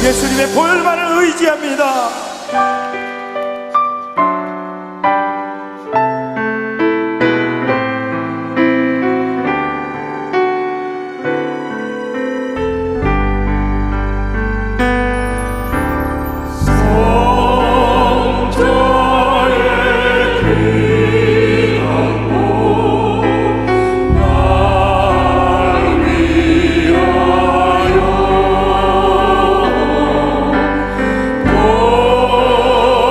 예수님의 보혈만을 의지합니다. 오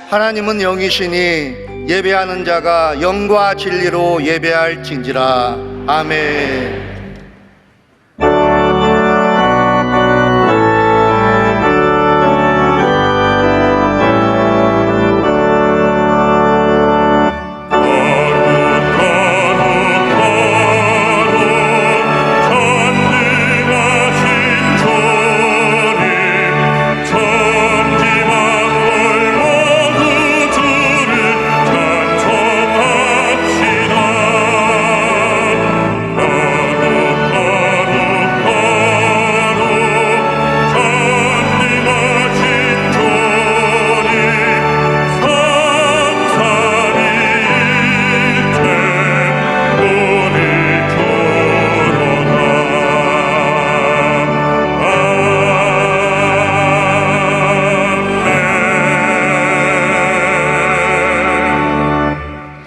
하나님은 영이시니 예배하는 자가 영과 진리로 예배할진지라. 아멘.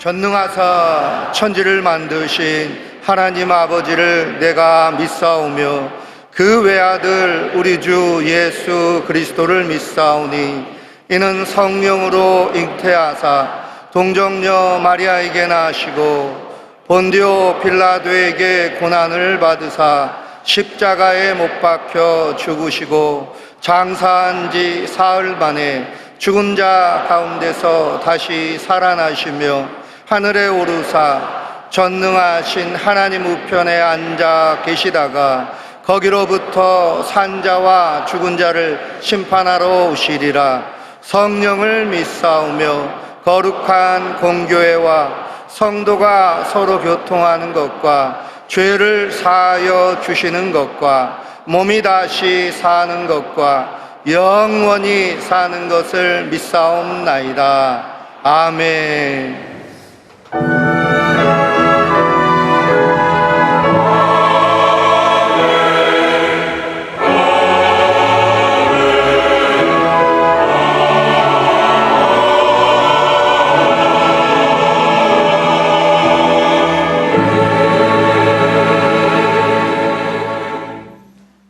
전능하사 천지를 만드신 하나님 아버지를 내가 믿사오며 그 외아들 우리 주 예수 그리스도를 믿사오니 이는 성령으로 잉태하사 동정녀 마리아에게 나시고 본디오 빌라도에게 고난을 받으사 십자가에 못 박혀 죽으시고 장사한 지 사흘 만에 죽은 자 가운데서 다시 살아나시며 하늘에 오르사 전능하신 하나님 우편에 앉아 계시다가 거기로부터 산자와 죽은 자를 심판하러 오시리라. 성령을 믿사오며 거룩한 공교회와 성도가 서로 교통하는 것과 죄를 사하여 주시는 것과 몸이 다시 사는 것과 영원히 사는 것을 믿사옵나이다. 아멘.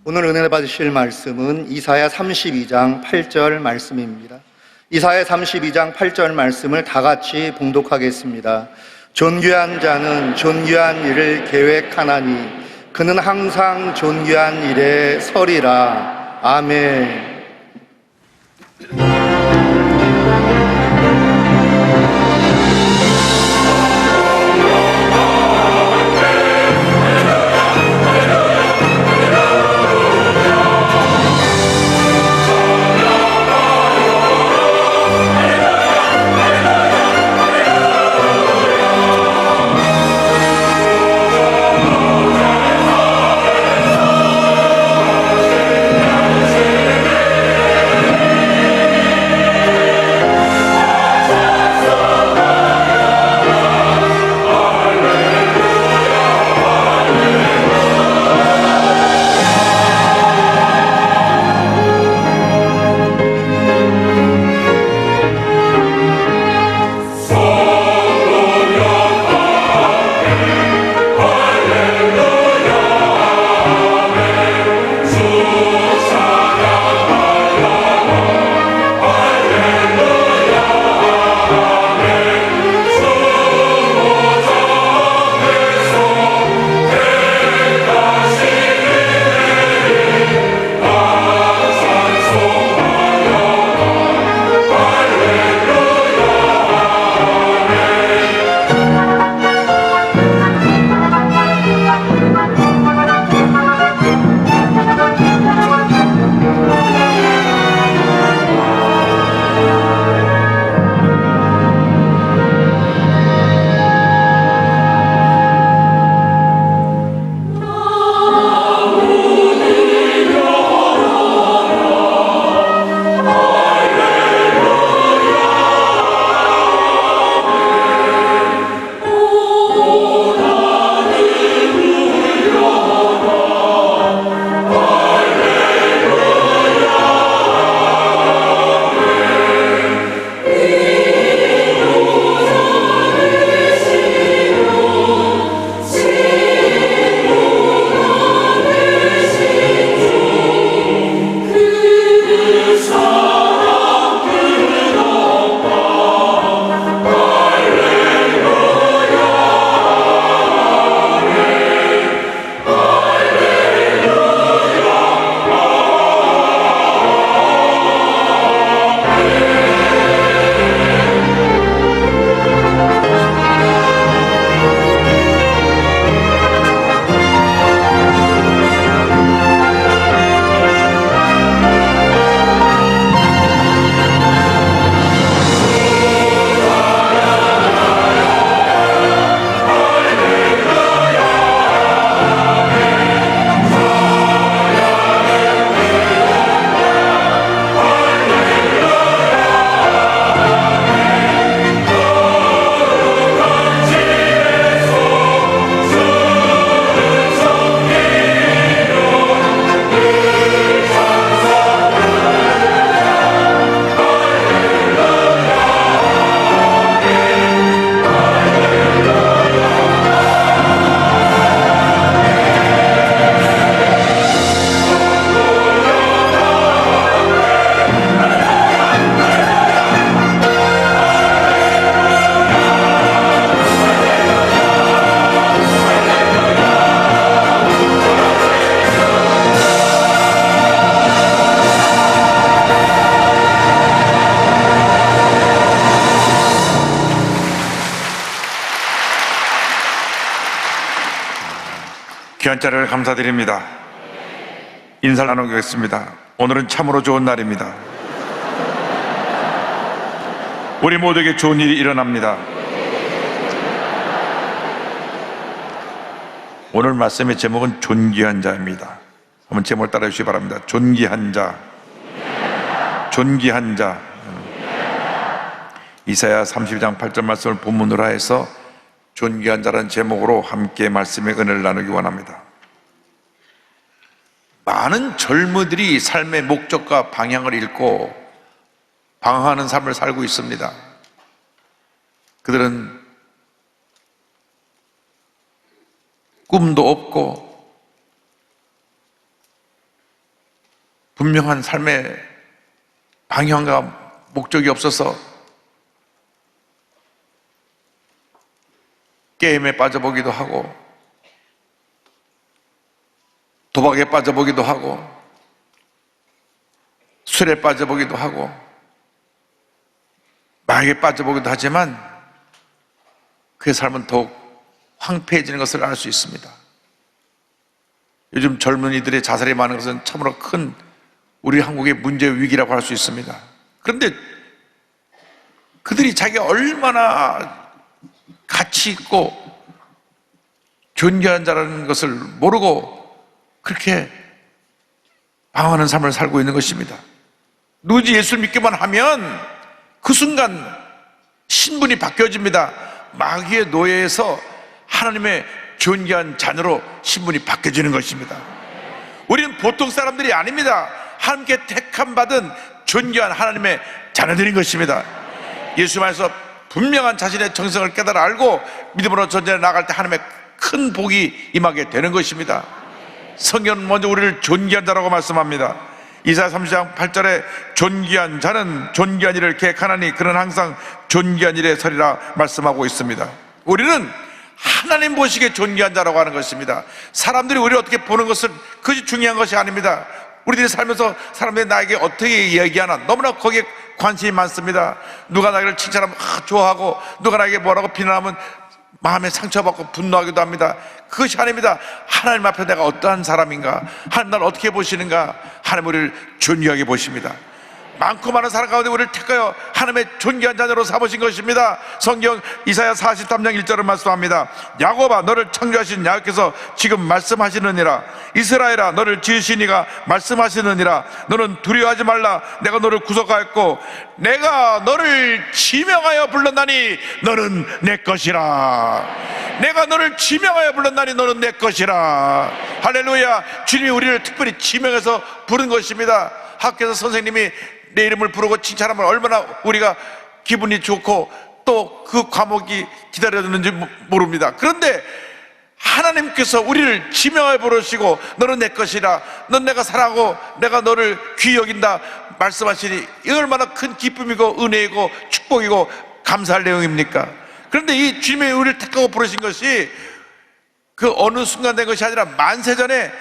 오늘 은혜 받으실 말씀은 이사야 32장 8절 말씀입니다. 이사야 32장 8절 말씀을 다 같이 봉독하겠습니다. 존귀한 자는 존귀한 일을 계획하나니 그는 항상 존귀한 일에 서리라. 아멘. 귀한 자를 감사드립니다. 인사를 나누겠습니다. 오늘은 참으로 좋은 날입니다. 우리 모두에게 좋은 일이 일어납니다. 오늘 말씀의 제목은 존귀한 자입니다. 한번 제목을 따라 주시기 바랍니다. 존귀한 자. 존귀한 자. 이사야 32장 8절 말씀을 본문으로 해서 존귀한 자라는 제목으로 함께 말씀의 은혜를 나누기 원합니다. 많은 젊은이들이 삶의 목적과 방향을 잃고 방황하는 삶을 살고 있습니다. 그들은 꿈도 없고 분명한 삶의 방향과 목적이 없어서 게임에 빠져보기도 하고 도박에 빠져보기도 하고 술에 빠져보기도 하고 마약에 빠져보기도 하지만 그의 삶은 더욱 황폐해지는 것을 알 수 있습니다. 요즘 젊은이들의 자살이 많은 것은 참으로 큰 우리 한국의 문제 위기라고 할 수 있습니다. 그런데 그들이 자기가 얼마나 가치 있고 존귀한 자라는 것을 모르고 그렇게 방황하는 삶을 살고 있는 것입니다. 누구지 예수를 믿기만 하면 그 순간 신분이 바뀌어집니다. 마귀의 노예에서 하나님의 존귀한 자녀로 신분이 바뀌어지는 것입니다. 우리는 보통 사람들이 아닙니다. 하나님께 택함 받은 존귀한 하나님의 자녀들인 것입니다. 예수 말에서 분명한 자신의 정성을 깨달아 알고 믿음으로 전진해 나갈 때 하나님의 큰 복이 임하게 되는 것입니다. 성경은 먼저 우리를 존귀한 자라고 말씀합니다. 이사야 30장 8절에 존귀한 자는 존귀한 일을 계획하나니 그는 항상 존귀한 일에 서리라 말씀하고 있습니다. 우리는 하나님 보시기에 존귀한 자라고 하는 것입니다. 사람들이 우리를 어떻게 보는 것은 그것이 중요한 것이 아닙니다. 우리들이 살면서 사람들이 나에게 어떻게 이야기하나 너무나 거기에 관심이 많습니다. 누가 나를 칭찬하면 좋아하고 누가 나에게 뭐라고 비난하면 마음에 상처받고 분노하기도 합니다. 그것이 아닙니다. 하나님 앞에 내가 어떠한 사람인가, 하나님 나를 어떻게 보시는가, 하나님 우리를 존귀하게 보십니다. 많고 많은 사람 가운데 우리를 택하여 하나님의 존귀한 자녀로 삼으신 것입니다. 성경 이사야 43장 1절을 말씀합니다. 야곱아 너를 창조하신 야곱께서 지금 말씀하시느니라. 이스라엘아 너를 지으신 이가 말씀하시느니라. 너는 두려워하지 말라. 내가 너를 구속하였고 내가 너를 지명하여 불렀나니 너는 내 것이라. 내가 너를 지명하여 불렀나니 너는 내 것이라. 할렐루야. 주님이 우리를 특별히 지명해서 부른 것입니다. 학교에서 선생님이 내 이름을 부르고 칭찬하면 얼마나 우리가 기분이 좋고 또 그 과목이 기다려지는지 모릅니다. 그런데 하나님께서 우리를 지명하여 부르시고 너는 내 것이라, 넌 내가 사랑하고 내가 너를 귀히 여긴다 말씀하시니 이 얼마나 큰 기쁨이고 은혜이고 축복이고 감사할 내용입니까? 그런데 이 주님이 우리를 택하고 부르신 것이 그 어느 순간 된 것이 아니라 만세전에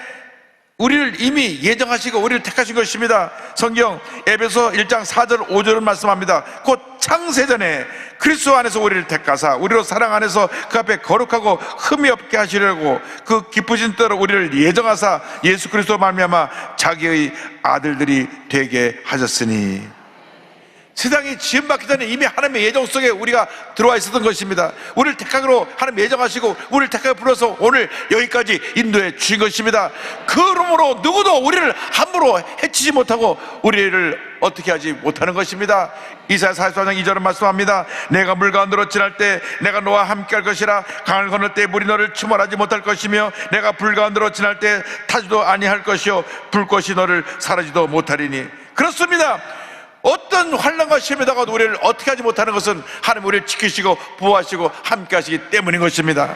우리를 이미 예정하시고 우리를 택하신 것입니다. 성경 에베소 1장 4절 5절은 말씀합니다. 곧 창세전에 그리스도 안에서 우리를 택하사 우리로 사랑 안에서 그 앞에 거룩하고 흠이 없게 하시려고 그 기쁘신 뜻으로 우리를 예정하사 예수 그리스도 말미암아 자기의 아들들이 되게 하셨으니. 세상이 지음받기 전에 이미 하나님의 예정 속에 우리가 들어와 있었던 것입니다. 우리를 택하기로 하나님 예정하시고 우리를 택하여 불러서 오늘 여기까지 인도해 주신 것입니다. 그러므로 누구도 우리를 함부로 해치지 못하고 우리를 어떻게 하지 못하는 것입니다. 이사야 44장 2절은 말씀합니다. 내가 물 가운데로 지날 때 내가 너와 함께 할 것이라. 강을 건널 때 물이 너를 침몰하지 못할 것이며 내가 불 가운데로 지날 때 타지도 아니할 것이요 불꽃이 너를 사르지도 못하리니. 그렇습니다. 어떤 환난과 시험에 다가도 우리를 어떻게 하지 못하는 것은 하나님 우리를 지키시고 보호하시고 함께 하시기 때문인 것입니다.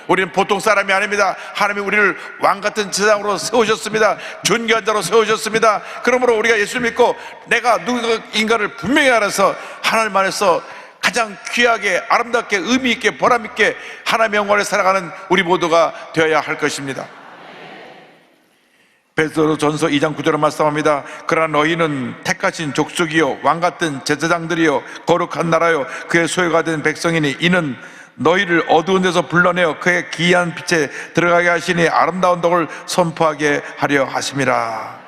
우리는 보통 사람이 아닙니다. 하나님이 우리를 왕같은 제사장으로 세우셨습니다. 존귀한 자로 세우셨습니다. 그러므로 우리가 예수를 믿고 내가 누군가를 분명히 알아서 하나님 안에서 가장 귀하게 아름답게 의미 있게 보람 있게 하나님의 영광을 살아가는 우리 모두가 되어야 할 것입니다. 베드로전서 2장 9절을 말씀합니다. 그러나 너희는 택하신 족속이요 왕같은 제사장들이요 거룩한 나라요 그의 소유가 된 백성이니 이는 너희를 어두운 데서 불러내어 그의 기이한 빛에 들어가게 하시니 아름다운 덕을 선포하게 하려 하심이라.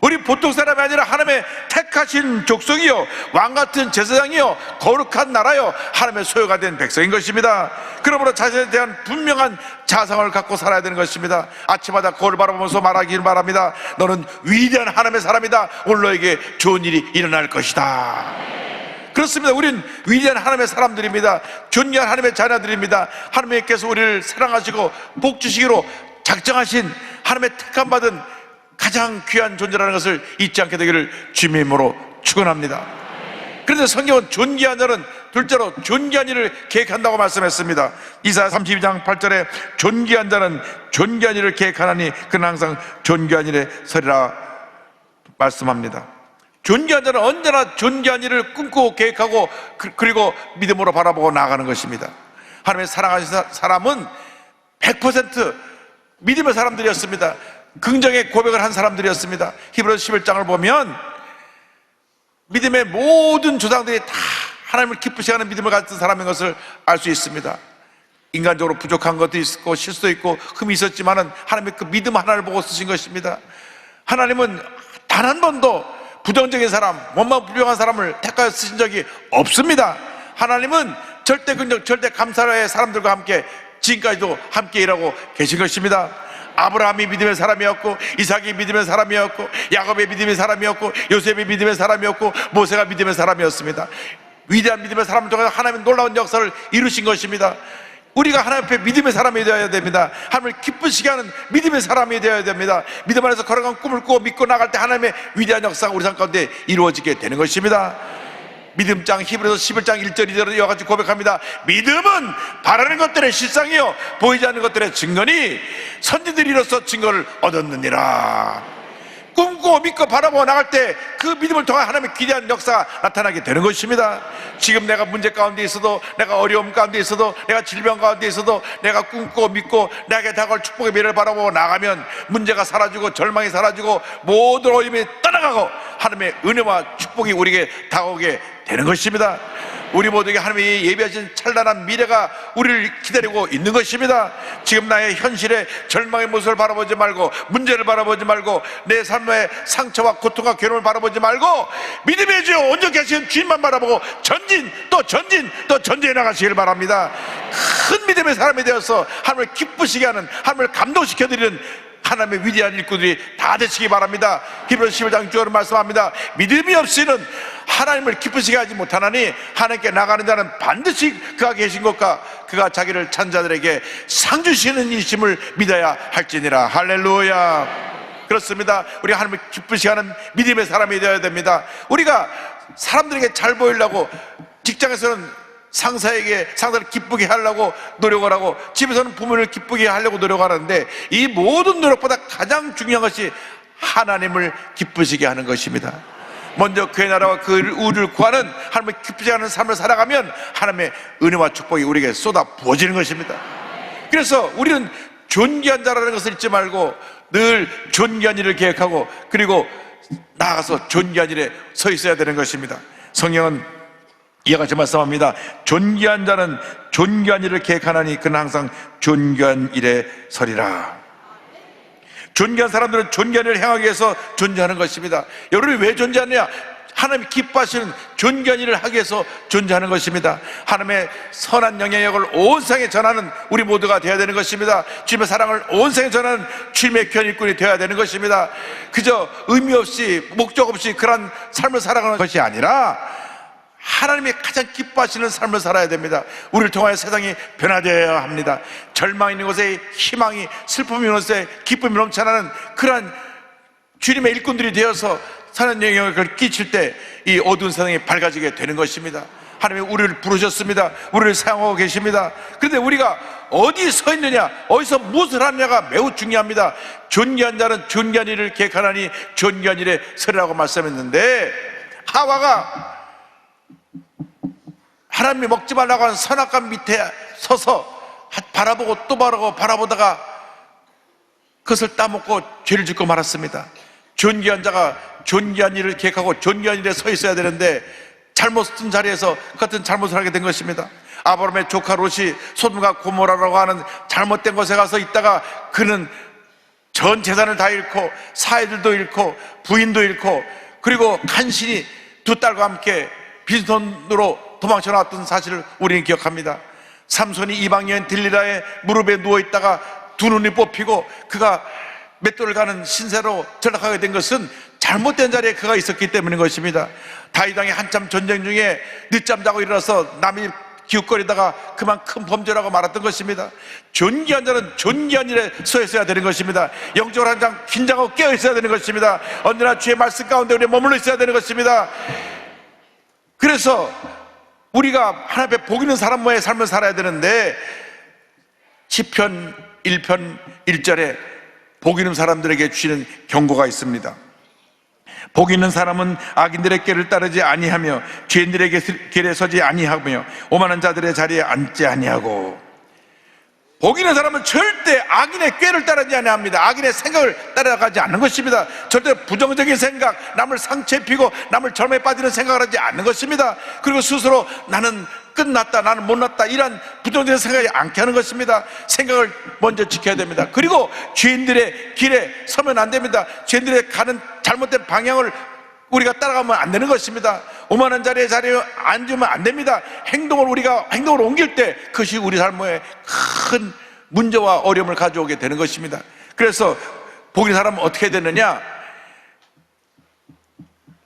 우리 보통 사람이 아니라 하나님의 택하신 족속이요, 왕같은 제사장이요, 거룩한 나라요, 하나님의 소유가 된 백성인 것입니다. 그러므로 자신에 대한 분명한 자성을 갖고 살아야 되는 것입니다. 아침마다 거울을 바라보면서 말하기를 바랍니다. 너는 위대한 하나님의 사람이다. 오늘 너에게 좋은 일이 일어날 것이다. 그렇습니다. 우린 위대한 하나님의 사람들입니다. 존귀한 하나님의 자녀들입니다. 하나님께서 우리를 사랑하시고 복 주시기로 작정하신 하나님의 택함받은 가장 귀한 존재라는 것을 잊지 않게 되기를 주님의 이름으로 축원합니다. 그런데 성경은 존귀한 자는 둘째로 존귀한 일을 계획한다고 말씀했습니다. 이사야 32장 8절에 존귀한 자는 존귀한 일을 계획하나니 그는 항상 존귀한 일에 서리라 말씀합니다. 존귀한 자는 언제나 존귀한 일을 꿈꾸고 계획하고 그리고 믿음으로 바라보고 나아가는 것입니다. 하나님의 사랑하신 사람은 100% 믿음의 사람들이었습니다. 긍정의 고백을 한 사람들이었습니다. 히브리서 11장을 보면 믿음의 모든 조상들이 다 하나님을 기쁘시게 하는 믿음을 가진 사람인 것을 알 수 있습니다. 인간적으로 부족한 것도 있고 실수도 있고 흠이 있었지만은 하나님의 그 믿음 하나를 보고 쓰신 것입니다. 하나님은 단 한 번도 부정적인 사람, 원망 불평한 사람을 택하여 쓰신 적이 없습니다. 하나님은 절대 긍정, 절대 감사의 사람들과 함께 지금까지도 함께 일하고 계신 것입니다. 아브라함이 믿음의 사람이었고, 이삭이 믿음의 사람이었고, 야곱의 믿음의 사람이었고, 요셉이 믿음의 사람이었고, 모세가 믿음의 사람이었습니다. 위대한 믿음의 사람을 통해서 하나님의 놀라운 역사를 이루신 것입니다. 우리가 하나님 앞에 믿음의 사람이 되어야 됩니다. 하나님을 기쁘시게 하는 믿음의 사람이 되어야 됩니다. 믿음 안에서 걸어간 꿈을 꾸고 믿고 나갈 때 하나님의 위대한 역사가 우리 삶 가운데 이루어지게 되는 것입니다. 믿음장 히브리서 11장 1절 2절을 이어같이 고백합니다. 믿음은 바라는 것들의 실상이요 보이지 않는 것들의 증거니 선지들이 이로써 증거를 얻었느니라. 꿈꾸고 믿고 바라보고 나갈 때 그 믿음을 통해 하나님의 기대한 역사가 나타나게 되는 것입니다. 지금 내가 문제 가운데 있어도, 내가 어려움 가운데 있어도, 내가 질병 가운데 있어도 내가 꿈꾸고 믿고 내게 다가올 축복의 미래를 바라보고 나가면 문제가 사라지고 절망이 사라지고 모든 어려움이 떠나가고 하나님의 은혜와 축복이 우리에게 다가오게 되는 것입니다. 우리 모두에게 하나님이 예비하신 찬란한 미래가 우리를 기다리고 있는 것입니다. 지금 나의 현실의 절망의 모습을 바라보지 말고, 문제를 바라보지 말고, 내 삶의 상처와 고통과 괴로움을 바라보지 말고 믿음의 주 온전히 하신 주님만 바라보고 전진 또 전진 또 전진해 나가시길 바랍니다. 큰 믿음의 사람이 되어서 하나님을 기쁘시게 하는, 하나님을 감동시켜드리는 하나님의 위대한 일꾼들이 다 되시기 바랍니다. 히브리서 11장 6절은 말씀합니다. 믿음이 없이는 하나님을 기쁘시게 하지 못하나니 하나님께 나가는 자는 반드시 그가 계신 것과 그가 자기를 찾는 자들에게 상 주시는 이심을 믿어야 할지니라. 할렐루야. 그렇습니다. 우리가 하나님을 기쁘시게 하는 믿음의 사람이 되어야 됩니다. 우리가 사람들에게 잘 보이려고 직장에서는 상사를 기쁘게 하려고 노력을 하고, 집에서는 부모를 기쁘게 하려고 노력하는데 이 모든 노력보다 가장 중요한 것이 하나님을 기쁘시게 하는 것입니다. 먼저 그의 나라와 그 의를 구하는, 하나님을 기쁘시게 하는 삶을 살아가면 하나님의 은혜와 축복이 우리에게 쏟아 부어지는 것입니다. 그래서 우리는 존귀한 자라는 것을 잊지 말고 늘 존귀한 일을 계획하고 그리고 나아가서 존귀한 일에 서 있어야 되는 것입니다. 성경은 이와 같이 말씀합니다. 존귀한 자는 존귀한 일을 계획하나니 그는 항상 존귀한 일에 서리라. 존귀한 사람들은 존귀한 일을 행하기 위해서 존재하는 것입니다. 여러분이 왜 존재하느냐? 하나님이 기뻐하시는 존귀한 일을 하기 위해서 존재하는 것입니다. 하나님의 선한 영향력을 온 세상에 전하는 우리 모두가 되어야 되는 것입니다. 주님의 사랑을 온 세상에 전하는 주님의 귀한 일꾼이 되어야 되는 것입니다. 그저 의미 없이 목적 없이 그런 삶을 살아가는 것이 아니라 하나님이 가장 기뻐하시는 삶을 살아야 됩니다. 우리를 통하여 세상이 변화되어야 합니다. 절망 있는 곳에 희망이, 슬픔이 있는 곳에 기쁨이 넘쳐나는 그러한 주님의 일꾼들이 되어서 선한 영향을 끼칠 때 이 어두운 세상이 밝아지게 되는 것입니다. 하나님이 우리를 부르셨습니다. 우리를 사용하고 계십니다. 그런데 우리가 어디 서 있느냐, 어디서 무엇을 하느냐가 매우 중요합니다. 존귀한 자는 존귀한 일을 계획하나니 존귀한 일에 서리라고 말씀했는데, 하와가 하나님이 먹지 말라고 하는 선악과 밑에 서서 바라보고 또 바라보다가 그것을 따먹고 죄를 짓고 말았습니다. 존귀한 자가 존귀한 일을 계획하고 존귀한 일에 서 있어야 되는데 잘못 쓴 자리에서 같은 잘못을 하게 된 것입니다. 아브라함의 조카 롯이 소돔과 고모라라고 하는 잘못된 곳에 가서 있다가 그는 전 재산을 다 잃고 사회들도 잃고 부인도 잃고 그리고 간신히 두 딸과 함께 빈손으로 도망쳐 나왔던 사실을 우리는 기억합니다. 삼손이 이방 여인 들리라의 무릎에 누워있다가 두 눈이 뽑히고 그가 맷돌을 가는 신세로 전락하게 된 것은 잘못된 자리에 그가 있었기 때문인 것입니다. 다윗 왕이 한참 전쟁 중에 늦잠 자고 일어나서 남이 기웃거리다가 그만 큰 범죄라고 말했던 것입니다. 존귀한 자는 존귀한 일에 서 있어야 되는 것입니다. 영적으로 항상 긴장하고 깨어 있어야 되는 것입니다. 언제나 주의 말씀 가운데 우리 머물러 있어야 되는 것입니다. 그래서 우리가 하나님 앞에 복 있는 사람의 삶을 살아야 되는데 시편 1편 1절에 복 있는 사람들에게 주시는 경고가 있습니다. 복 있는 사람은 악인들의 길을 따르지 아니하며 죄인들의 길에 서지 아니하며 오만한 자들의 자리에 앉지 아니하고. 복 있는 사람은 절대 악인의 꾀를 따르지 아니합니다. 악인의 생각을 따라가지 않는 것입니다. 절대 부정적인 생각, 남을 상처 입히고 남을 절망에 빠지는 생각을 하지 않는 것입니다. 그리고 스스로 나는 끝났다, 나는 못났다, 이런 부정적인 생각이 않게 하는 것입니다. 생각을 먼저 지켜야 됩니다. 그리고 죄인들의 길에 서면 안 됩니다. 죄인들의 가는 잘못된 방향을 우리가 따라가면 안 되는 것입니다. 오만한 자리에 앉으면 안 됩니다. 행동을 옮길 때 그것이 우리 삶에 큰 문제와 어려움을 가져오게 되는 것입니다. 그래서 복 있는 사람은 어떻게 되느냐?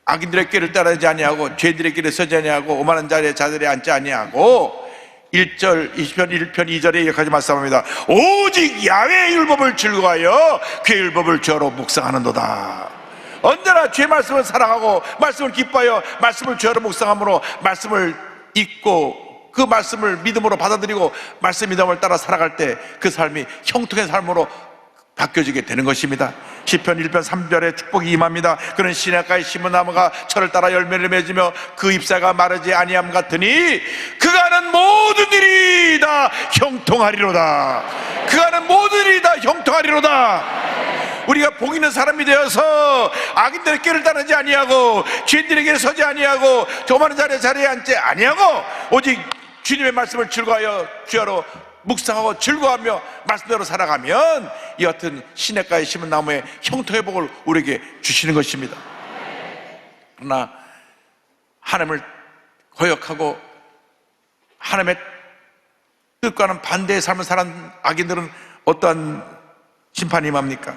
악인들의 길을 따르지 아니하고 죄인들의 길에 서지 아니하고 오만한 자리에 앉지 아니하고 1절 20편 1편 2절에 이렇게 말씀합니다. 오직 야훼의 율법을 즐거워하여 그의 율법을 주야로 묵상하는도다. 언제나 주의 말씀을 사랑하고 말씀을 기뻐하여 말씀을 주야로 묵상함으로 말씀을 읽고 그 말씀을 믿음으로 받아들이고 말씀 믿음을 따라 살아갈 때 그 삶이 형통의 삶으로 바뀌어지게 되는 것입니다. 시편 1편 3절에 축복이 임합니다. 그는 시냇가에 심은 나무가 철을 따라 열매를 맺으며 그 잎사가 마르지 아니함 같으니 그가 하는 모든 일이 다 형통하리로다. 그가 하는 모든 일이 다 형통하리로다. 우리가 복 있는 사람이 되어서 악인들의 길을 따르지 아니하고 죄인들의 길에 서지 아니하고 조만한 자리에 앉지 아니하고 오직 주님의 말씀을 즐거워하여 주야로 묵상하고 즐거워하며 말씀대로 살아가면 이 같은 시냇가에 심은 나무의 형통의 복을 우리에게 주시는 것입니다. 그러나 하나님을 거역하고 하나님의 뜻과는 반대의 삶을 사는 악인들은 어떠한 심판이 임합니까?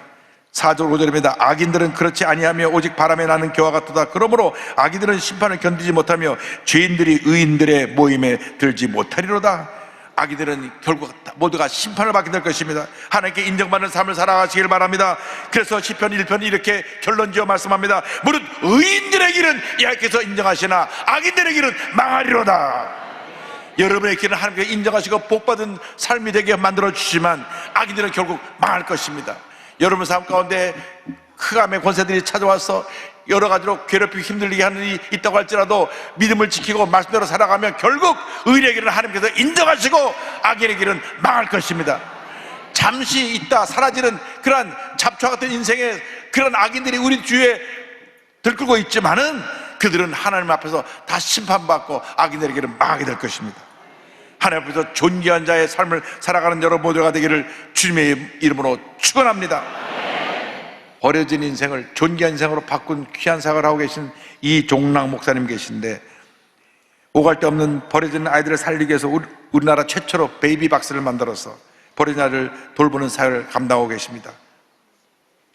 4절 5절입니다. 악인들은 그렇지 아니하며 오직 바람에 나는 겨와 같도다. 그러므로 악인들은 심판을 견디지 못하며 죄인들이 의인들의 모임에 들지 못하리로다. 악인들은 결국 모두가 심판을 받게 될 것입니다. 하나님께 인정받는 삶을 살아가시길 바랍니다. 그래서 시편 1편이 이렇게 결론지어 말씀합니다. 무릇 의인들의 길은 여호와께서 인정하시나 악인들의 길은 망하리로다. 여러분의 길은 하나님께 인정하시고 복받은 삶이 되게 만들어 주시지만 악인들은 결국 망할 것입니다. 여러분 삶 가운데 흑암의 권세들이 찾아와서 여러 가지로 괴롭히고 힘들게 하는 일이 있다고 할지라도 믿음을 지키고 말씀대로 살아가면 결국 의인의 길은 하나님께서 인정하시고 악인의 길은 망할 것입니다. 잠시 있다 사라지는 그러한 잡초와 같은 인생의 그런 악인들이 우리 주위에 들끓고 있지만은 그들은 하나님 앞에서 다 심판받고 악인들의 길은 망하게 될 것입니다. 하나님 앞에서 존귀한 자의 삶을 살아가는 여러분 모두가 되기를 주님의 이름으로 축원합니다. 버려진 인생을 존귀한 인생으로 바꾼 귀한 사역을 하고 계신 이종락 목사님 계신데 오갈 데 없는 버려진 아이들을 살리기 위해서 우리나라 최초로 베이비 박스를 만들어서 버려진 아이를 돌보는 사역을 감당하고 계십니다.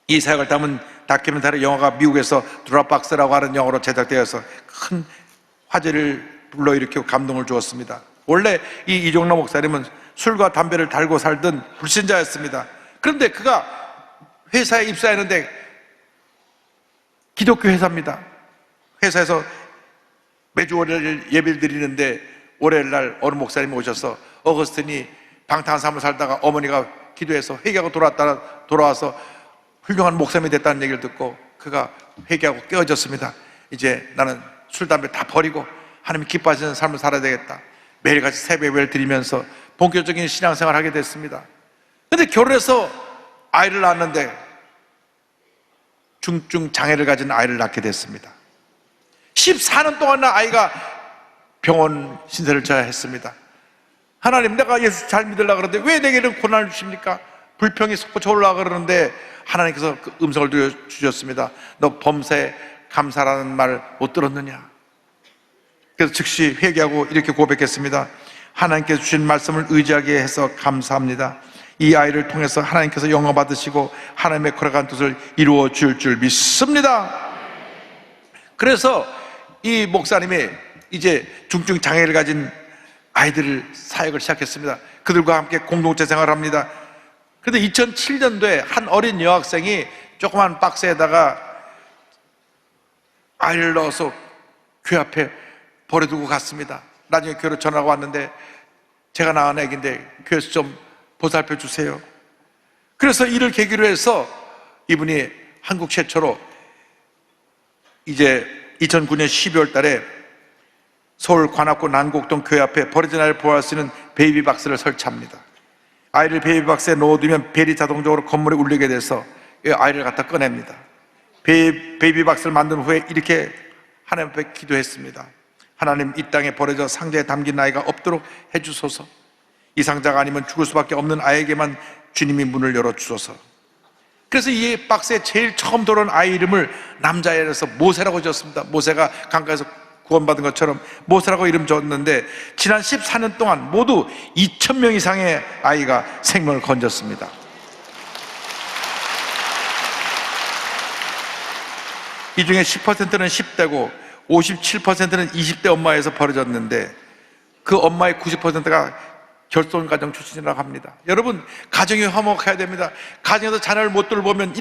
이 사역을 담은 다큐멘터리 영화가 미국에서 드롭박스라고 하는 영화로 제작되어서 큰 화제를 불러일으키고 감동을 주었습니다. 원래 이 이종락 목사님은 술과 담배를 달고 살던 불신자였습니다. 그런데 그가 회사에 입사했는데 기독교 회사입니다. 회사에서 매주 월요일 예배를 드리는데 월요일 날 어느 목사님이 오셔서 어거스틴이 방탕한 삶을 살다가 어머니가 기도해서 회개하고 돌아와서 훌륭한 목사님이 됐다는 얘기를 듣고 그가 회개하고 깨어졌습니다. 이제 나는 술, 담배 다 버리고 하나님 기뻐하시는 삶을 살아야 되겠다. 매일같이 새벽 예배를 드리면서 본격적인 신앙생활을 하게 됐습니다. 그런데 결혼해서 아이를 낳았는데 중증 장애를 가진 아이를 낳게 됐습니다. 14년 동안이나 아이가 병원 신세를 져야 했습니다. 하나님, 내가 예수 잘 믿으려고 그러는데 왜 내게 이런 고난을 주십니까? 불평이 솟구쳐올라 그러는데 하나님께서 그 음성을 주셨습니다. 너 범사에 감사라는 말 못 들었느냐? 그래서 즉시 회개하고 이렇게 고백했습니다. 하나님께서 주신 말씀을 의지하게 해서 감사합니다. 이 아이를 통해서 하나님께서 영광 받으시고 하나님의 거룩한 뜻을 이루어 줄 믿습니다. 그래서 이 목사님이 이제 중증 장애를 가진 아이들 사역을 시작했습니다. 그들과 함께 공동체 생활을 합니다. 그런데 2007년도에 한 어린 여학생이 조그만 박스에다가 아이를 넣어서 교회 앞에 버려두고 갔습니다. 나중에 교회로 전화가 왔는데 제가 낳은 애기인데 교회에서 좀 보살펴 주세요. 그래서 이를 계기로 해서 이분이 한국 최초로 이제 2009년 12월 달에 서울 관악구 난곡동 교회 앞에 버려진 아이를 보호할 수 있는 베이비박스를 설치합니다. 아이를 베이비박스에 넣어두면 벨이 자동적으로 건물에 울리게 돼서 아이를 갖다 꺼냅니다. 베이비박스를 만든 후에 이렇게 하나님 앞에 기도했습니다. 하나님, 이 땅에 버려져 상자에 담긴 아이가 없도록 해주소서. 이 상자가 아니면 죽을 수밖에 없는 아이에게만 주님이 문을 열어주소서. 그래서 이 박스에 제일 처음 들어온 아이 이름을 남자애라서 모세라고 지었습니다. 모세가 강가에서 구원받은 것처럼 모세라고 이름 지었는데 지난 14년 동안 모두 2,000명 이상의 아이가 생명을 건졌습니다. 이 중에 10%는 10대고 57%는 20대 엄마에서 버려졌는데 그 엄마의 90%가 결손가정 출신이라고 합니다. 여러분, 가정이 화목해야 됩니다. 가정에서 자녀를 못 돌보면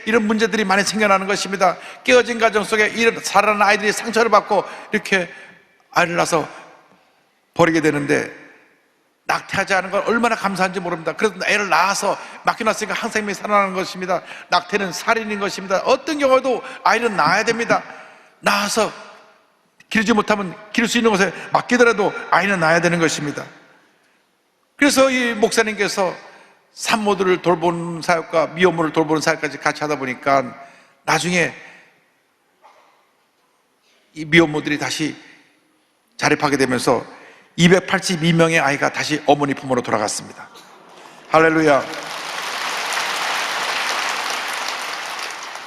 이런 문제들이 많이 생겨나는 것입니다. 깨어진 가정 속에 자라는 아이들이 상처를 받고 이렇게 아이를 낳아서 버리게 되는데 낙태하지 않은 건 얼마나 감사한지 모릅니다. 그래서 애를 낳아서 맡겨놨으니까 한 생명이 살아나는 것입니다. 낙태는 살인인 것입니다. 어떤 경우에도 아이는 낳아야 됩니다. 낳아서 기르지 못하면 기를 수 있는 곳에 맡기더라도 아이는 낳아야 되는 것입니다. 그래서 이 목사님께서 산모들을 돌보는 사역과 미혼모를 돌보는 사역까지 같이 하다 보니까 나중에 이 미혼모들이 다시 자립하게 되면서 282명의 아이가 다시 어머니 품으로 돌아갔습니다. 할렐루야.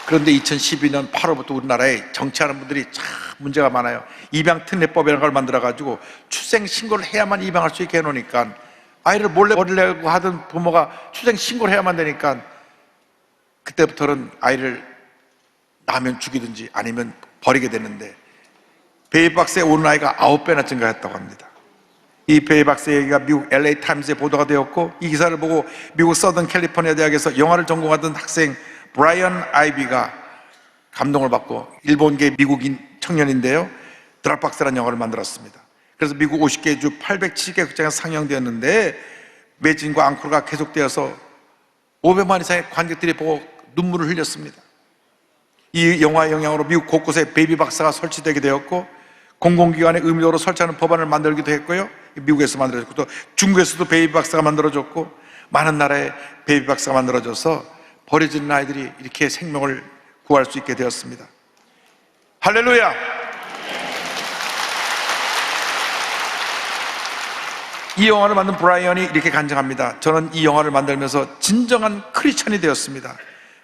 그런데 2012년 8월부터 우리나라에 정치하는 분들이 참 문제가 많아요. 입양특례법이라는 걸 만들어가지고 출생신고를 해야만 입양할 수 있게 해놓으니까 아이를 몰래 버리려고 하던 부모가 출생신고를 해야만 되니까 그때부터는 아이를 낳으면 죽이든지 아니면 버리게 되는데 베이비박스에 오는 아이가 9배나 증가했다고 합니다. 이 베이비박스 얘기가 미국 LA 타임즈에 보도가 되었고 이 기사를 보고 미국 서던 캘리포니아 대학에서 영화를 전공하던 학생 브라이언 아이비가 감동을 받고 일본계 미국인 청년인데요, 드랍박스라는 영화를 만들었습니다. 그래서 미국 50개 주 870개 극장에서 상영되었는데 매진과 앙코르가 계속되어서 500만 이상의 관객들이 보고 눈물을 흘렸습니다. 이 영화의 영향으로 미국 곳곳에 베이비박스가 설치되게 되었고 공공기관에 의무적으로 설치하는 법안을 만들기도 했고요, 미국에서 만들어졌고 또 중국에서도 베이비박스가 만들어졌고 많은 나라에 베이비박스가 만들어져서 버려지는 아이들이 이렇게 생명을 구할 수 있게 되었습니다. 할렐루야. 이 영화를 만든 브라이언이 이렇게 간증합니다. 저는 이 영화를 만들면서 진정한 크리스천이 되었습니다.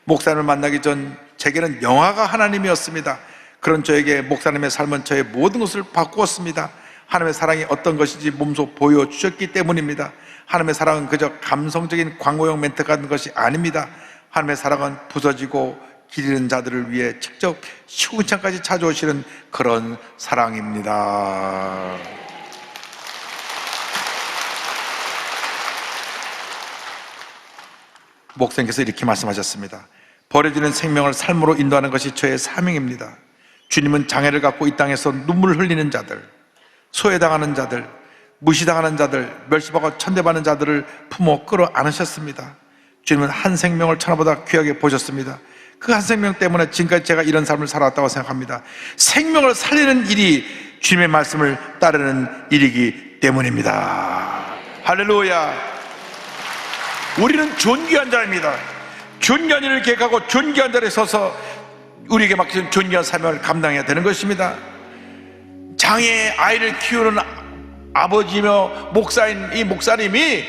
목사님을 만나기 전 제게는 영화가 하나님이었습니다. 그런 저에게 목사님의 삶은 저의 모든 것을 바꾸었습니다. 하나님의 사랑이 어떤 것인지 몸소 보여주셨기 때문입니다. 하나님의 사랑은 그저 감성적인 광고용 멘트 같은 것이 아닙니다. 하나님의 사랑은 부서지고 기리는 자들을 위해 직접 시궁창까지 찾아오시는 그런 사랑입니다. 목사님께서 이렇게 말씀하셨습니다. 버려지는 생명을 삶으로 인도하는 것이 저의 사명입니다. 주님은 장애를 갖고 이 땅에서 눈물을 흘리는 자들, 소외당하는 자들, 무시당하는 자들, 멸시받고 천대받는 자들을 품어 끌어안으셨습니다. 주님은 한 생명을 천하보다 귀하게 보셨습니다. 그 한 생명 때문에 지금까지 제가 이런 삶을 살아왔다고 생각합니다. 생명을 살리는 일이 주님의 말씀을 따르는 일이기 때문입니다. 할렐루야. 우리는 존귀한 자입니다. 존귀한 일을 계획하고 존귀한 자리에 서서 우리에게 맡겨진 존귀한 사명을 감당해야 되는 것입니다. 장애 아이를 키우는 아버지며 목사인 이 목사님이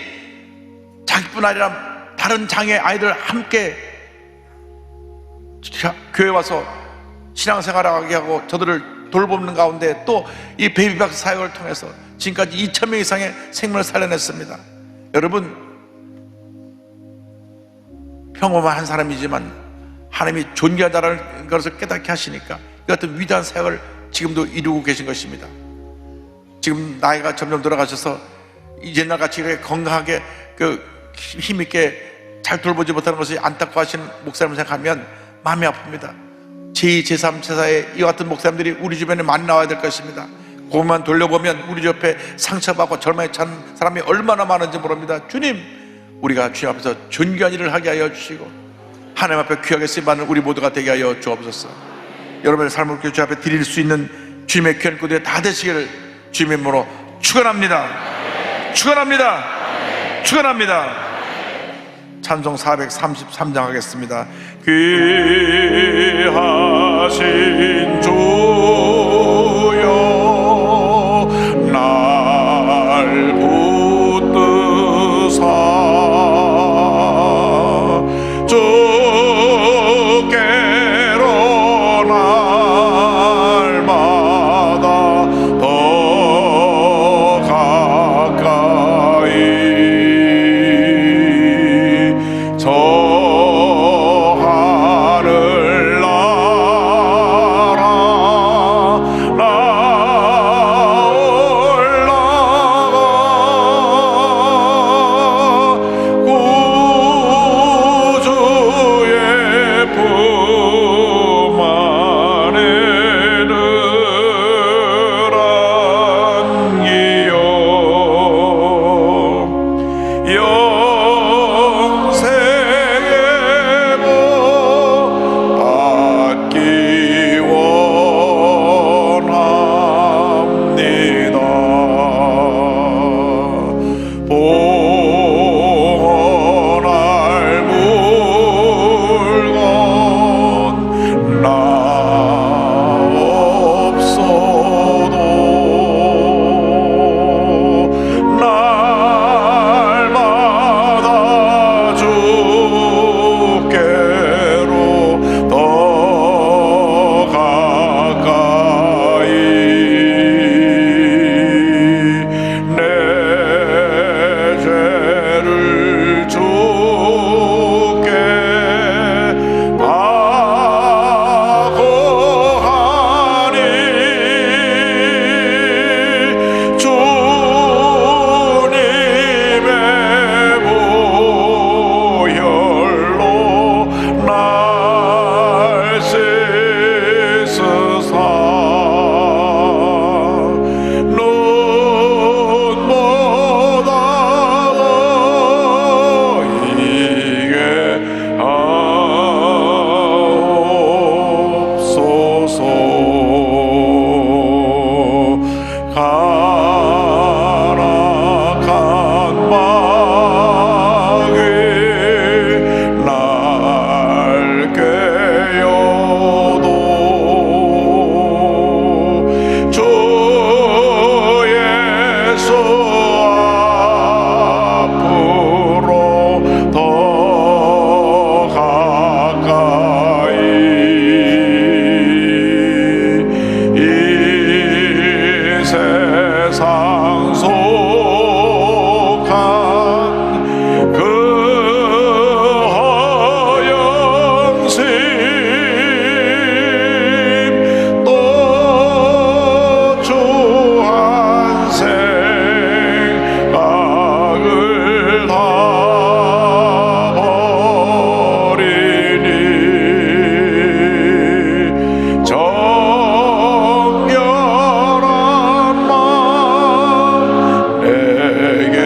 자기뿐 아니라 다른 장애 아이들 함께 교회 와서 신앙생활하게 하고 저들을 돌보는 가운데 또 이 베이비박스 사역을 통해서 지금까지 2,000명 이상의 생명을 살려냈습니다. 여러분, 평범한 한 사람이지만 하나님이 존귀하다는 것을 깨닫게 하시니까 이 같은 위대한 사역을 지금도 이루고 계신 것입니다. 지금 나이가 점점 들어가셔서 옛날같이 이렇게 건강하게 힘있게 잘 돌보지 못하는 것이 안타까워하시는 목사님을 생각하면 마음이 아픕니다. 제2, 제3, 제4의 이 같은 목사님들이 우리 주변에 많이 나와야 될 것입니다. 그것만 돌려보면 우리 옆에 상처받고 절망에 찬 사람이 얼마나 많은지 모릅니다. 주님, 우리가 주님 앞에서 존귀한 일을 하게 하여 주시고 하나님 앞에 귀하게 쓰임받는 우리 모두가 되게 하여 주옵소서. 여러분의 삶을 주 앞에 드릴 수 있는 주님의 귀한 것들이 다 되시기를 주님의 이름으로 축원합니다. 축원합니다. 축원합니다. 찬송 433장 하겠습니다. 귀하신 주여 날 붙드사 주께로 날마다 더 가까이 저 하늘 나라 올라가 구주의 품 안에 늘 안기요 영생의 복 받기 원합니다. 봉헌할 물건 나 없어도 날마다 주께로 더 가까이 내 죄를 주께 다 고하니 주님의 보혈로 날 씻으사 눈보다도 이게 하옵소서. 가락한 마귀 날 깨어도 주 예수 앞으로 더 가까이 이 세상 속한 그 허영심 또 주한 생각을 다 버리니 정결한 마음 내게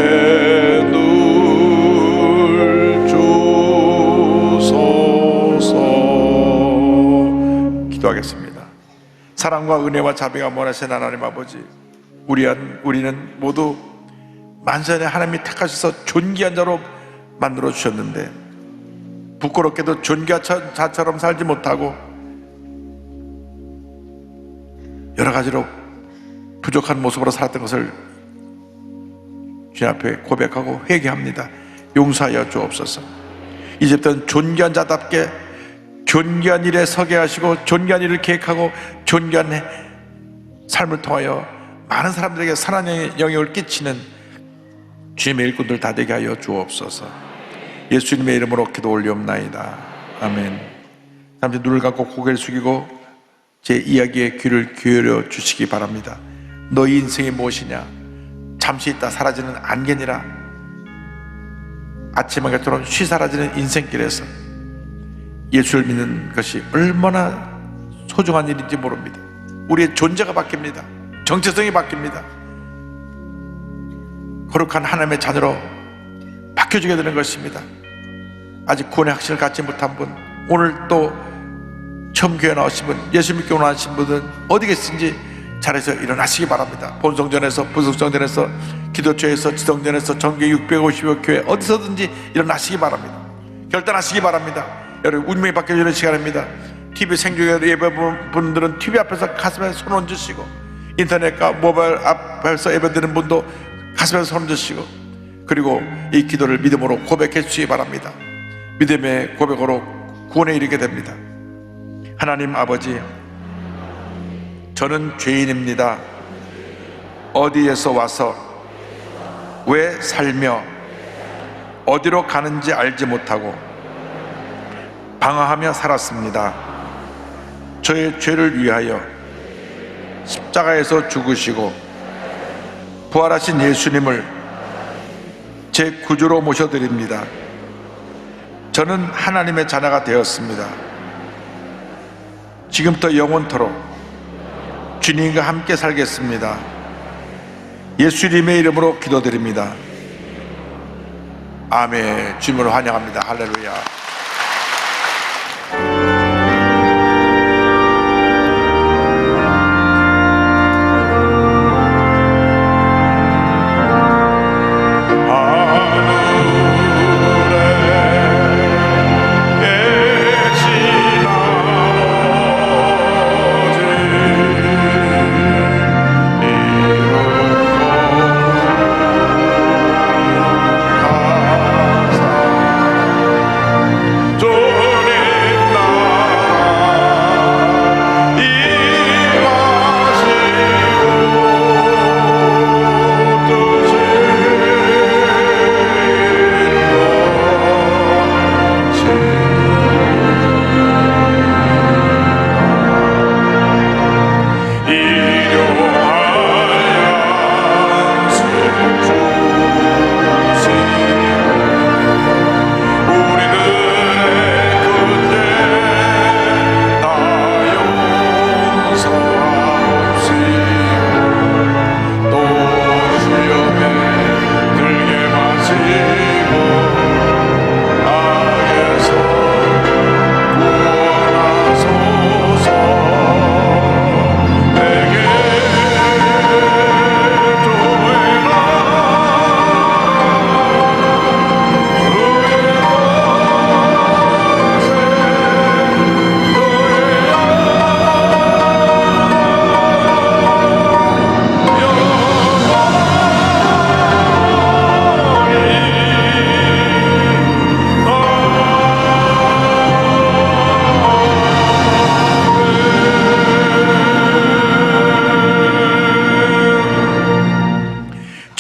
늘 주소서. 기도하겠습니다. 사랑과 은혜와 자비가 원하시는 하나님 아버지, 우리는 모두 만선의 하나님이 택하셔서 존귀한 자로 만들어 주셨는데 부끄럽게도 존귀한 자처럼 살지 못하고 여러 가지로 부족한 모습으로 살았던 것을 주님 앞에 고백하고 회개합니다. 용서하여 주옵소서. 이제부터는 존귀한 자답게 존귀한 일에 서게 하시고 존귀한 일을 계획하고 존귀한 삶을 통하여 많은 사람들에게 선한 영향을 끼치는 주님의 일꾼들 다 되게 하여 주옵소서. 예수님의 이름으로 기도 올리옵나이다. 아멘. 잠시 눈을 감고 고개를 숙이고 제 이야기에 귀를 기울여 주시기 바랍니다. 너희 인생이 무엇이냐? 잠시 있다 사라지는 안개니라. 아침안개처럼 쉬 사라지는 인생길에서 예수를 믿는 것이 얼마나 소중한 일인지 모릅니다. 우리의 존재가 바뀝니다. 정체성이 바뀝니다. 거룩한 하나님의 자녀로 바뀌어지게 되는 것입니다. 아직 구원의 확신을 갖지 못한 분, 오늘 또 처음 교회 나오신 분, 예수 믿기 원하신 분은 어디 계신지 자리에서 일어나시기 바랍니다. 본성전에서, 부성전에서, 기도처에서, 지성전에서, 전교 650여 교회 어디서든지 일어나시기 바랍니다. 결단하시기 바랍니다. 여러분, 운명이 바뀌어지는 시간입니다. TV 생중계 예배 분들은 TV 앞에서 가슴에 손 얹으시고, 인터넷과 모바일 앞에서 예배 드리는 분도 가슴에 손 얹으시고, 그리고 이 기도를 믿음으로 고백해 주시기 바랍니다. 믿음의 고백으로 구원에 이르게 됩니다. 하나님 아버지, 저는 죄인입니다. 어디에서 와서 왜 살며 어디로 가는지 알지 못하고 방황하며 살았습니다. 저의 죄를 위하여 십자가에서 죽으시고 부활하신 예수님을 제 구주로 모셔드립니다. 저는 하나님의 자녀가 되었습니다. 지금부터 영원토록 주님과 함께 살겠습니다. 예수님의 이름으로 기도드립니다. 아멘. 주님을 환영합니다. 할렐루야.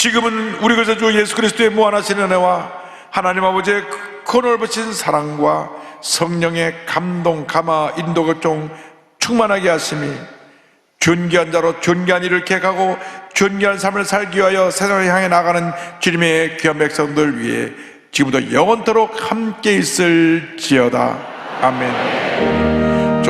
지금은 우리 그리스도 주 예수 그리스도의 무한하신 은혜와 하나님 아버지의 그 넓으신 사랑과 성령의 감동, 감화, 인도, 교통 충만하게 하심이 존귀한 자로 존귀한 일을 계획하고 존귀한 삶을 살기 위하여 세상을 향해 나가는 주님의 귀한 백성들 위해 지금부터 영원토록 함께 있을지어다. 아멘.